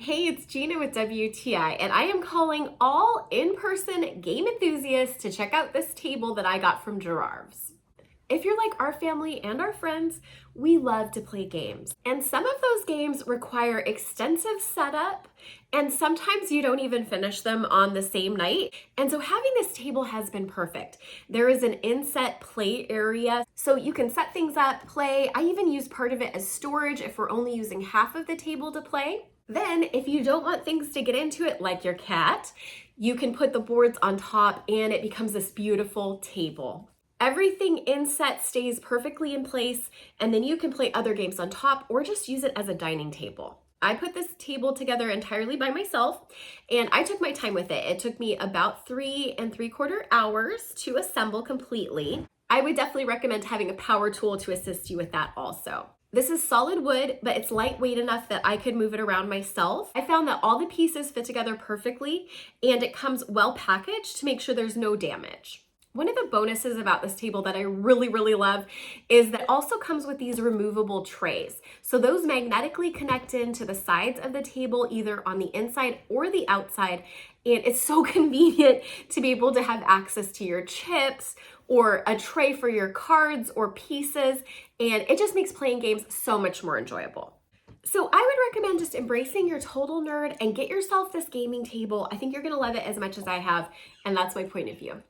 Hey, it's Gina with WTI, and I am calling all in-person game enthusiasts to check out this table that I got from Girarvs. If you're like our family and our friends, we love to play games. And some of those games require extensive setup, and sometimes you don't even finish them on the same night. And so having this table has been perfect. There is an inset play area, so you can set things up, play. I even use part of it as storage if we're only using half of the table to play. Then, if you don't want things to get into it, like your cat, you can put the boards on top and it becomes this beautiful table. Everything inset stays perfectly in place, and then you can play other games on top or just use it as a dining table. I put this table together entirely by myself, and I took my time with it. It took me about 3¾ hours to assemble completely. I would definitely recommend having a power tool to assist you with that also. This is solid wood, but it's lightweight enough that I could move it around myself. I found that all the pieces fit together perfectly, and it comes well packaged to make sure there's no damage. One of the bonuses about this table that I really love is that it also comes with these removable trays. So those magnetically connect into the sides of the table, either on the inside or the outside. And it's so convenient to be able to have access to your chips or a tray for your cards or pieces. And it just makes playing games so much more enjoyable. So I would recommend just embracing your total nerd and get yourself this gaming table. I think you're gonna love it as much as I have, and that's my point of view.